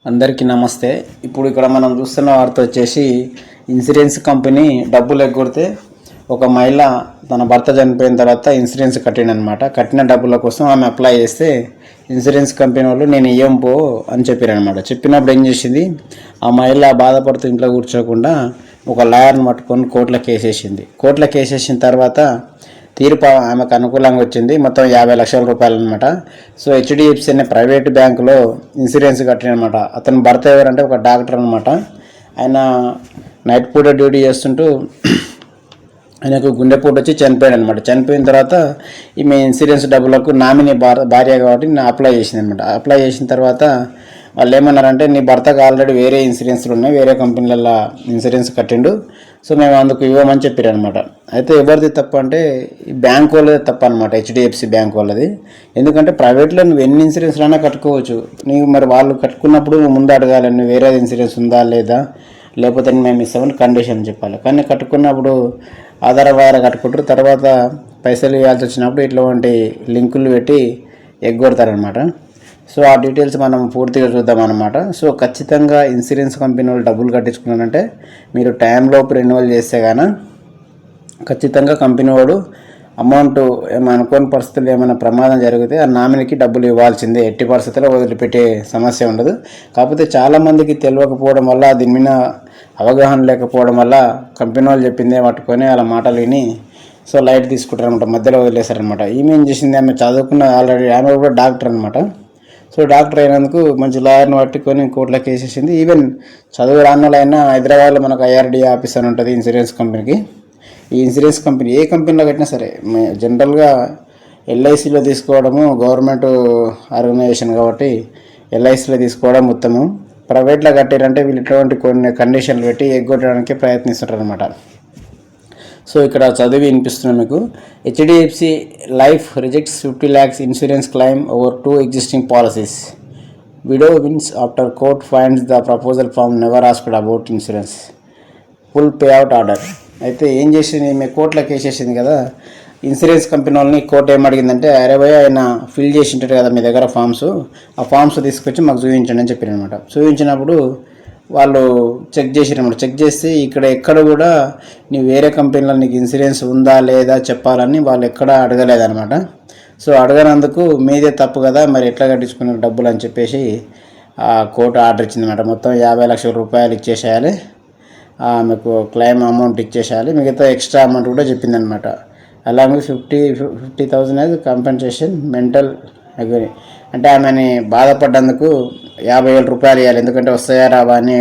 అందరికీ నమస్తే. ఇప్పుడు ఇక్కడ మనం చూస్తున్న వార్త వచ్చేసి ఇన్సూరెన్స్ కంపెనీ డబ్బులు ఎగ్గొడితే ఒక మహిళ తన భర్త చనిపోయిన తర్వాత ఇన్సూరెన్స్ కట్టిండనమాట. కట్టిన డబ్బుల కోసం ఆమె అప్లై చేస్తే ఇన్సూరెన్స్ కంపెనీ వాళ్ళు నేను ఇయ్యం పో అని చెప్పారనమాట. చెప్పినప్పుడు ఏం చేసింది, ఆ మహిళ బాధపడుతూ ఇంట్లో కూర్చోకుండా ఒక లాయర్ని పట్టుకొని కోర్టులో కేసేసింది. కోర్టులో కేసేసిన తర్వాత తీర్పు ఆమెకు అనుకూలంగా వచ్చింది. మొత్తం 50 లక్షల రూపాయలు అనమాట. సో హెచ్డిఎఫ్సి అనే ప్రైవేట్ బ్యాంకులో ఇన్సూరెన్స్ కట్టినమాట. అతని భర్త ఎవరంటే ఒక డాక్టర్ అనమాట. ఆయన నైట్ పూట డ్యూటీ చేస్తుంటూ ఆయనకు గుండెపోటు వచ్చి చనిపోయాడు అనమాట. చనిపోయిన తర్వాత ఈమె ఇన్సూరెన్స్ డబ్బులకు నామినీ భార్య కాబట్టి అప్లై చేసింది అనమాట. అప్లై చేసిన తర్వాత వాళ్ళు ఏమన్నారంటే, నీ భర్తకు ఆల్రెడీ వేరే ఇన్సూరెన్స్లు ఉన్నాయి, వేరే కంపెనీలలో ఇన్సూరెన్స్ కట్టిండు, సో మేము అందుకు ఇవ్వమని చెప్పారు అనమాట. అయితే ఎవరిది తప్పు అంటే ఈ బ్యాంక్ వాళ్ళది తప్పు అనమాట, హెచ్డిఎఫ్సి బ్యాంక్ వాళ్ళది. ఎందుకంటే ప్రైవేట్లో నువ్వు ఎన్ని ఇన్సూరెన్స్లు అయినా కట్టుకోవచ్చు. నీకు మరి వాళ్ళు కట్టుకున్నప్పుడు నువ్వు ముందు అడగాలి, నువ్వు వేరే ఇన్సూరెన్స్ ఉందా లేదా, లేకపోతే మేము ఇస్తామని కండిషన్ చెప్పాలి. కానీ కట్టుకున్నప్పుడు ఆధార వారా కట్టుకుంటారు, తర్వాత పైసలు ఇవ్వాల్సి వచ్చినప్పుడు ఇట్లాంటి లింకులు పెట్టి ఎగ్గొడతారనమాట. సో ఆ డీటెయిల్స్ మనం పూర్తిగా చూద్దాం అన్నమాట. సో ఖచ్చితంగా ఇన్సూరెన్స్ కంపెనీ వాళ్ళు డబ్బులు కట్టించుకున్నారంటే మీరు టైంలోపు రెన్యువల్ చేస్తే కానీ ఖచ్చితంగా కంపెనీ వాడు అమౌంట్ ఏమైనా అనుకోని పరిస్థితుల్లో ఏమైనా ప్రమాదం జరిగితే ఆ నామినీకి డబ్బులు ఇవ్వాల్సిందే, ఎట్టి పరిస్థితుల్లో వదిలిపెట్టే సమస్య ఉండదు. కాకపోతే చాలామందికి తెలియకపోవడం వల్ల, దీని మీద అవగాహన లేకపోవడం వల్ల కంపెనీ వాళ్ళు చెప్పిందే పట్టుకొని వాళ్ళ మాటలు విని సో లైట్ తీసుకుంటారనమాట, మధ్యలో వదిలేశారనమాట. ఈమె ఏం చేసింది, ఆమె చదువుకున్న ఆల్రెడీ, ఆమె కూడా డాక్టర్ అనమాట. సో డాక్టర్ అయినందుకు మంచి లాయర్ని పట్టుకొని కోర్టులో కేసేసింది. ఈవెన్ చదువు రాన్నోళ్ళైనా హైదరాబాద్లో మనకు ఐఆర్డీ ఆఫీస్ అని ఉంటుంది ఇన్సూరెన్స్ కంపెనీకి. ఈ ఇన్సూరెన్స్ కంపెనీ ఏ కంపెనీలో కట్టినా సరే జనరల్గా ఎల్ఐసిలో తీసుకోవడము గవర్నమెంట్ ఆర్గనైజేషన్ కాబట్టి ఎల్ఐసిలో తీసుకోవడం ఉత్తమం. ప్రైవేట్లో కట్టారంటే వీళ్ళు ఇటువంటి కొన్ని కండిషన్లు పెట్టి ఎగ్గొట్టడానికి ప్రయత్నిస్తుంటారు అనమాట. సో ఇక్కడ చదివి వినిపిస్తున్నాను మీకు. HDFC life rejects 50 lakhs insurance claim over 2 existing policies. Widow wins after court finds the proposal form never asked about insurance. Full pay out order. అయితే ఏం చేసింది, మీ కోర్టులో కేసేసింది కదా, ఇన్సూరెన్స్ కంపెనీ వాళ్ళని కోర్టు ఏమడిగిందంటే, అరే భయ ఆయన ఫిల్ చేసి ఉంటారు కదా మీ దగ్గర ఫామ్స్, ఆ ఫామ్స్ తీసుకొచ్చి మాకు చూపించండి అని చెప్పారు అనమాట. చూపించినప్పుడు వాళ్ళు చెక్ చేసారనమాట. చెక్ చేసి ఎక్కడ కూడా నీ వేరే కంపెనీలో నీకు ఇన్సూరెన్స్ ఉందా లేదా చెప్పాలని వాళ్ళు ఎక్కడ అడగలేదన్నమాట. సో అడగనందుకు మీదే తప్పు కదా, మరి ఎట్లా కట్టించుకున్న డబ్బులు అని చెప్పేసి కోర్టు ఆర్డర్ ఇచ్చిందన్నమాట. మొత్తం 50 లక్షల రూపాయలు ఇచ్చేసేయాలి, మీకు క్లెయిమ్ అమౌంట్ ఇచ్చేసేయాలి, మిగతా ఎక్స్ట్రా అమౌంట్ కూడా చెప్పిందనమాట. అలాగే 50,000 యాజ్ కంపెన్సేషన్ మెంటల్ అగ్రి, అంటే ఆమెని బాధపడ్డందుకు 50,000 రూపాయలు ఇవ్వాలి. ఎందుకంటే వస్తాయా రావా అని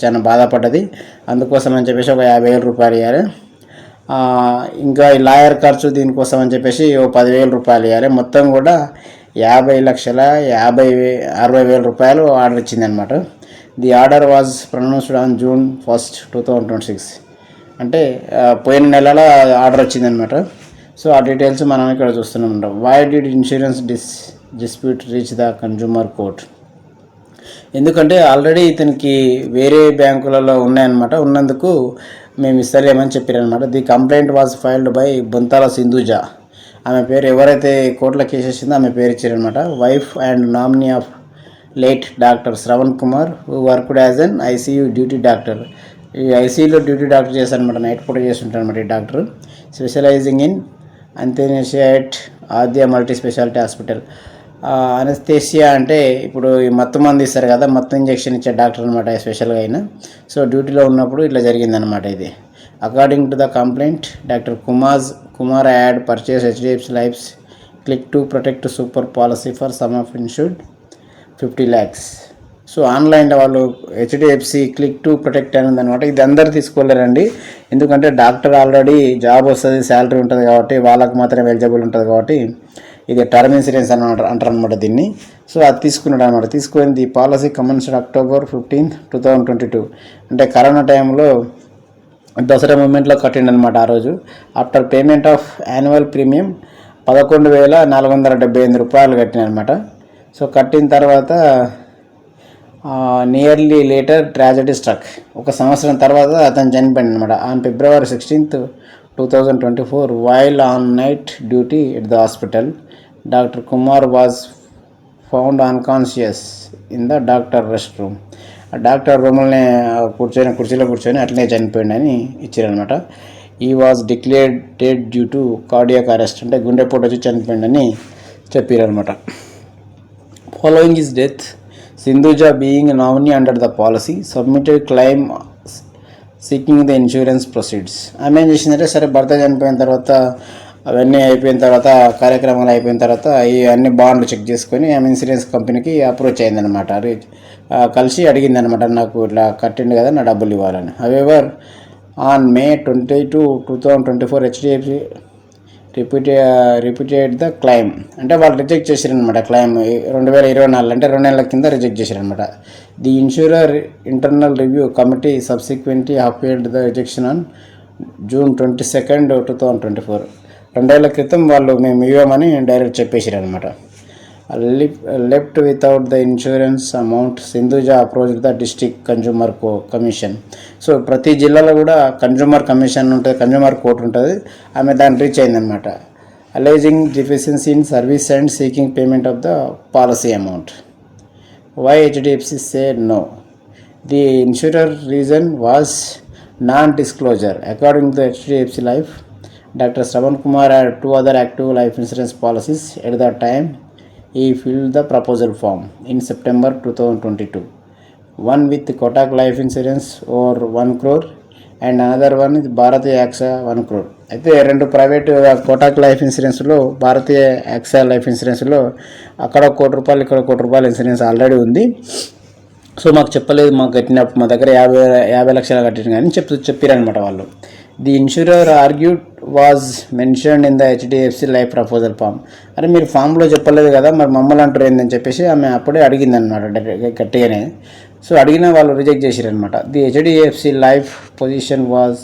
చాలా బాధపడ్డది, అందుకోసం అని చెప్పేసి ఒక 50,000 రూపాయలు ఇవ్వాలి. ఇంకా ఈ లాయర్ ఖర్చు దీనికోసం అని చెప్పేసి 10,000 రూపాయలు ఇవ్వాలి. మొత్తం కూడా 50,60,000 రూపాయలు ఆర్డర్ ఇచ్చిందనమాట. The order was pronounced on June 1st, 2026. అంటే పోయిన నెలలో ఆర్డర్ వచ్చిందనమాట. సో ఆ డీటెయిల్స్ మనం ఇక్కడ చూస్తున్నాం. Why did insurance dispute reach the consumer court? ఎందుకంటే ఆల్రెడీ ఇతనికి వేరే బ్యాంకులలో ఉన్నాయన్నమాట, ఉన్నందుకు మేము ఇస్తలేమని చెప్పారనమాట. The complaint was filed by Bonthala Sindhuja. ఆమె పేరు, ఎవరైతే కోర్టులో కేసేసిందో ఆమె పేరు ఇచ్చారనమాట. Wife and nominee of late doctor Sravan Kumar who worked as an ICU duty doctor. ఈ ఐసీయూలో డ్యూటీ డాక్టర్ చేశారనమాట, నైట్ పూట చేస్తుంటారనమాట ఈ డాక్టర్. Specialising in anaesthesia at Aadya multi specialty hospital. అనస్థేసియా అంటే ఇప్పుడు ఈ మత్తు మంది ఇస్తారు కదా, మత్తు ఇంజెక్షన్ ఇచ్చే డాక్టర్ అనమాట స్పెషల్గా అయినా. సో డ్యూటీలో ఉన్నప్పుడు ఇట్లా జరిగిందనమాట ఇది. According to the complaint, doctor Kumar had purchase HDFC life's click to protect super policy for sum of insured 50 lakhs. So ఆన్లైన్లో వాళ్ళు హెచ్డిఎఫ్సి క్లిక్ టు ప్రొటెక్ట్ అని ఉందన్నమాట. ఇది అందరు తీసుకోలేరండి, ఎందుకంటే డాక్టర్ ఆల్రెడీ జాబ్ వస్తుంది, శాలరీ ఉంటుంది కాబట్టి వాళ్ళకు మాత్రమే ఎలిజిబుల్ ఉంటుంది కాబట్టి ఇది టర్మ్ ఇన్సూరెన్స్ అని అంటారు అనమాట దీన్ని. సో అది తీసుకున్నాడు అనమాట. తీసుకుని the policy commenced October 15th, 2022. అంటే కరోనా టైంలో దసరా మూమెంట్లో కట్టిండనమాట ఆ రోజు. After payment of annual premium 11,478 రూపాయలు కట్టినమాట. సో కట్టిన తర్వాత నియర్లీ లేటర్ ట్రాజడీ స్ట్రక్. ఒక సంవత్సరం తర్వాత అతను చనిపోయింది అనమాట. On February 16th, 2024 while on night duty at the hospital. Doctor Kumar was found unconscious in the doctor rest room. ఆ డాక్టర్ రూమ్లోనే కుర్చీలో కూర్చొని అట్లనే చనిపోయిండని ఇచ్చారనమాట. He was declared dead due to cardiac arrest, అంటే గుండెపోటు వచ్చి చనిపోయిండని చెప్పారనమాట. Following his death, Sindhuja being nominee under the policy submitted claim seeking the insurance proceeds. ఆమె ఏం చేసిందంటే, సరే భర్త చనిపోయిన తర్వాత అవన్నీ అయిపోయిన తర్వాత కార్యక్రమాలు అయిపోయిన తర్వాత ఈ అన్ని బాండ్లు చెక్ చేసుకొని ఆమె ఇన్సూరెన్స్ కంపెనీకి అప్రోచ్ అయిందనమాట. కలిసి అడిగిందనమాట, నాకు ఇట్లా కట్టిండు కదా నా డబ్బులు ఇవ్వాలని. However on May 22, 2024 HDFC repeated the claim, అంటే వాళ్ళు రిజెక్ట్ చేశారనమాట క్లైమ్ 2024, అంటే 2 నెలల కింద రిజెక్ట్ చేశారనమాట. The insurer internal review committee subsequently appealed the rejection on June 22, 2024. 2 ఏళ్ల క్రితం వాళ్ళు మేము ఇవ్వమని డైరెక్ట్ చెప్పేసారనమాట. Left without the insurance amount, Sindhuja approach the district consumer commission. So ప్రతి జిల్లాలో కూడా కన్జ్యూమర్ కమిషన్ ఉంటుంది, కన్జ్యూమర్ కోర్ట్ ఉంటుంది. ఆమె దాన్ని రీచ్ అయిందనమాట. Alleging deficiency in service and seeking payment of the policy amount. Why HDFC said no. The insurer reason was non-disclosure. According to HDFC Life, Dr. Shravan Kumar had 2 other active life insurance policies at the time he filled the proposal form in September 2022. One with Kotak Life Insurance over 1 crore and another one with Bharatiya AXA 1 crore. అయితే 2 private Kotak life ఇన్సూరెన్స్లో, భారతీయ hacksaw life ఇన్సూరెన్స్లో అక్కడ ₹1,00,00,000 ఇక్కడ ₹1,00,00,000 insurance already ఉంది. So మాకు చెప్పలేదు, మాకు కట్టినప్పుడు మా దగ్గర 50 లక్షలు కట్టిన కానీ చెప్పారనమాట వాళ్ళు. The insurer argued was mentioned in the HDFC life proposal form. అరే మీరు ఫామ్లో చెప్పలేదు కదా, మరి మమ్మల్ని అంటారు ఏందని చెప్పేసి ఆమె అప్పుడే అడిగిందనమాట గట్టిగానే. సో అడిగిన వాళ్ళు రిజెక్ట్ చేశారనమాట. The HDFC life position was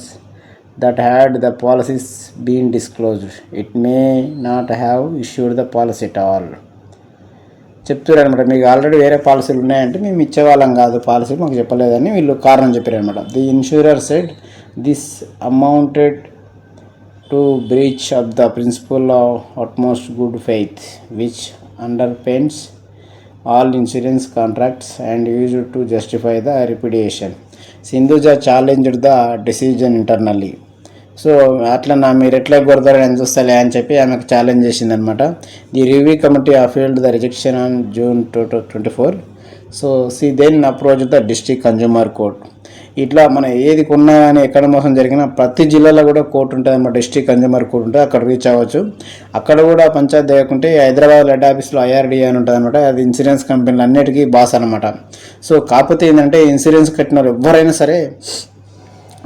that had the policies been disclosed, it may not have issued the policy at all. చెప్తారనమాట, మీకు ఆల్రెడీ వేరే పాలసీలు ఉన్నాయంటే మేము ఇచ్చేవాళ్ళం కాదు, పాలసీ మాకు చెప్పలేదని వీళ్ళు కారణం చెప్పారనమాట. The insurer said this amounted to breach of the principle of utmost good faith which underpins all insurance contracts and used to justify the repudiation. Sindhuja challenged the decision internally. So అట్లా మీరు ఎట్లా కొడతారో నేను చూస్తాలే అని చెప్పి ఆమెకు ఛాలెంజ్ చేసిందనమాట. The review committee upheld the rejection on June 2024. So then approach the district consumer court. ఇట్లా మనం ఏది కొన్నా కానీ ఎక్కడ మోసం జరిగినా ప్రతి జిల్లాలో కూడా కోర్టు ఉంటుంది అన్నమాట, డిస్ట్రిక్ట్ కన్జ్యూమర్ కోర్ట్ ఉంటుంది, అక్కడ రీచ్ అవ్వచ్చు. అక్కడ కూడా పంచాయతీ దేయకుంటే హైదరాబాద్ హెడ్ ఆఫీస్లో IRDA అని ఉంటుంది అనమాట, అది ఇన్సూరెన్స్ కంపెనీలు అన్నిటికీ బాస్ అనమాట. సో కాకపోతే ఏంటంటే ఇన్సూరెన్స్ కట్టిన వాళ్ళు ఎవరైనా సరే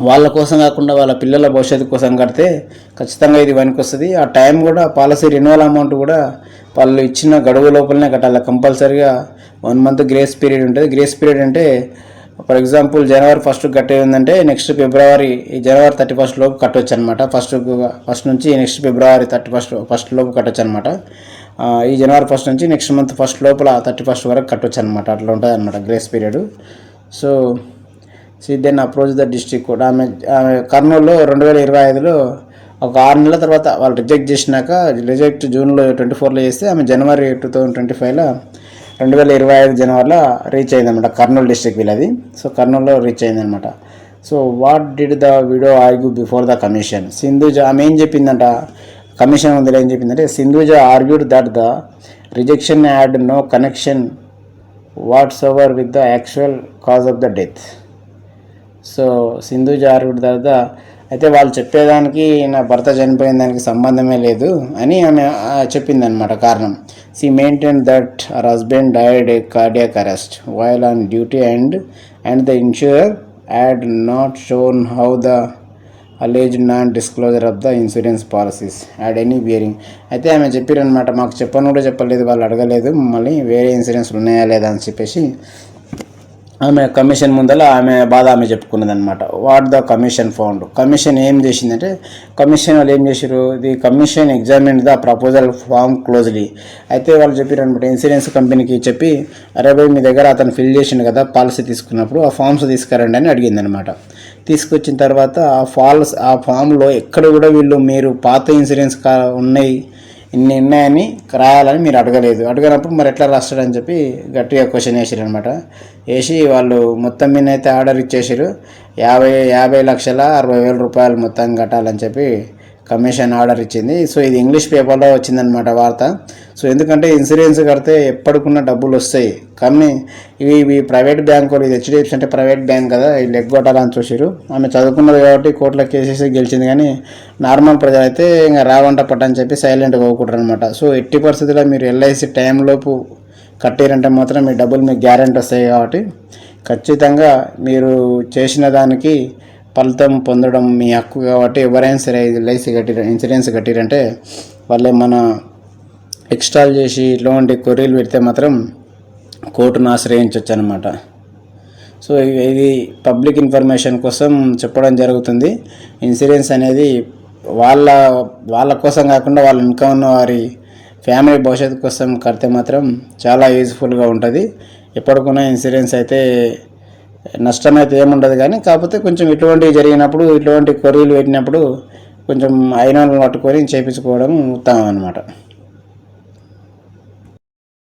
వాళ్ళ కోసం కాకుండా వాళ్ళ పిల్లల భవిష్యత్తు కోసం కడితే ఖచ్చితంగా ఇది పనికి వస్తుంది. ఆ టైం కూడా పాలసీ రెన్యువల్ అమౌంట్ కూడా వాళ్ళు ఇచ్చిన గడువు లోపలనే కట్టాలి. కంపల్సరీగా 1 month గ్రేస్ పీరియడ్ ఉంటుంది. గ్రేస్ పీరియడ్ అంటే ఫర్ ఎగ్జాంపుల్ January 1 కట్టే ఉందంటే నెక్స్ట్ January 31 లోపు కట్టవచ్చు అనమాట. ఫస్ట్ నుంచి నెక్స్ట్ February 31 లోపు కట్టవచ్చు అనమాట. ఈ January 1 నుంచి నెక్స్ట్ మంత్ 1 లోపల 31 వరకు కట్టవచ్చు అనమాట. అట్లా ఉంటుంది అనమాట grace period. So then approach the district court. ఆమె కర్నూలులో 2025లో ఒక 6 నెలల తర్వాత వాళ్ళు రిజెక్ట్ చేసినాక, రిజెక్ట్ June 24లో చేస్తే ఆమె January 2025లో 2025 జనవరిలో రీచ్ అయిందనమాట. కర్నూలు డిస్ట్రిక్ట్ వీళ్ళది. సో కర్నూలులో రీచ్ అయిందనమాట. So what did the widow argue before the commission. Sindhuja ఆమె ఏం చెప్పిందంట, కమిషన్ ముందు ఏం చెప్పిందంటే, Sindhuja argued that the rejection had no connection whatsoever with the actual cause of the death. So Sindhuja argued that the, అయితే వాళ్ళు చెప్పేదానికి నా భర్త చనిపోయిన దానికి సంబంధమే లేదు అని ఆమె చెప్పిందనమాట కారణం. She maintain that her husband died a cardiac arrest while on duty and the insurer had not shown how the alleged non disclosure of the insurance policies had any bearing. అయితే ఆమె చెప్పారనమాట, మాకు చెప్పను కూడా చెప్పలేదు, వాళ్ళు అడగలేదు మమ్మల్ని వేరే ఇన్సూరెన్స్లు ఉన్నాయా లేదా అని చెప్పేసి ఆమె కమిషన్ ముందర ఆమె బాధ ఆమె చెప్పుకున్నదనమాట. What the commission found. Commission ఏం చేసిందంటే, కమిషన్ వాళ్ళు ఏం చేశారు, the commission examine the proposal form closely. అయితే వాళ్ళు చెప్పారనమాట ఇన్సూరెన్స్ కంపెనీకి చెప్పి, అరే భయ్ మీ దగ్గర అతను ఫిల్ చేసిండు కదా పాలసీ తీసుకున్నప్పుడు, ఆ ఫామ్స్ తీసుకురండి అని అడిగిందనమాట. తీసుకొచ్చిన తర్వాత ఆ ఫామ్లో ఎక్కడ కూడా వీళ్ళు మీరు పాత ఇన్సూరెన్స్ ఉన్నాయి ఇన్ని ఉన్నాయని రాయాలని మీరు అడగనప్పుడు మరి ఎట్లా రాస్తాడని చెప్పి గట్టిగా క్వశ్చన్ వేసారు అనమాట. వేసి వాళ్ళు మొత్తం మీద అయితే ఆర్డర్ ఇచ్చేసారు. 50,60,000 రూపాయలు మొత్తం కట్టాలని చెప్పి కమిషన్ ఆర్డర్ ఇచ్చింది. సో ఇది ఇంగ్లీష్ పేపర్లో వచ్చిందనమాట వార్త. సో ఎందుకంటే ఇన్సూరెన్స్ కడితే ఎప్పటికున్న డబ్బులు వస్తాయి. కానీ ఇవి ప్రైవేట్ బ్యాంకులు, ఇది హెచ్డిఎఫ్సి అంటే ప్రైవేట్ బ్యాంక్ కదా, వీళ్ళు ఎగ్గొట్టాలని చూసారు. ఆమె చదువుకున్నది కాబట్టి కోర్టులో కేసేసి గెలిచింది. కానీ నార్మల్ ప్రజలు అయితే ఇంకా రావంట పట్టని చెప్పి సైలెంట్గా పోకుంటారు అనమాట. సో ఎట్టి పరిస్థితుల్లో మీరు ఎల్ఐసి టైంలోపు కట్టారంటే మాత్రం మీ డబ్బులు మీకు గ్యారెంటీ వస్తాయి. కాబట్టి ఖచ్చితంగా మీరు చేసిన దానికి ఫలితం పొందడం మీ హక్కు. కాబట్టి ఎవరైనా సరే ఎల్ఐసి ఇన్సూరెన్స్ కట్టిరంటే వాళ్ళే మన ఎక్స్ట్రాల్ చేసి ఇట్లాంటి కొర్రీలు పెడితే మాత్రం కోర్టును ఆశ్రయించవచ్చు అనమాట. సో ఇది పబ్లిక్ ఇన్ఫర్మేషన్ కోసం చెప్పడం జరుగుతుంది. ఇన్సూరెన్స్ అనేది వాళ్ళ కోసం కాకుండా వాళ్ళ ఇంకా ఉన్న వారి ఫ్యామిలీ భవిష్యత్తు కోసం కడితే మాత్రం చాలా యూజ్ఫుల్గా ఉంటుంది. ఎప్పటికైనా ఇన్సూరెన్స్ అయితే నష్టం అయితే ఏముండదు. కానీ కాకపోతే కొంచెం ఇటువంటివి జరిగినప్పుడు, ఇటువంటి కొర్రీలు పెట్టినప్పుడు కొంచెం అయిన పట్టుకొని చేయించుకోవడం ఉత్తమం అనమాట.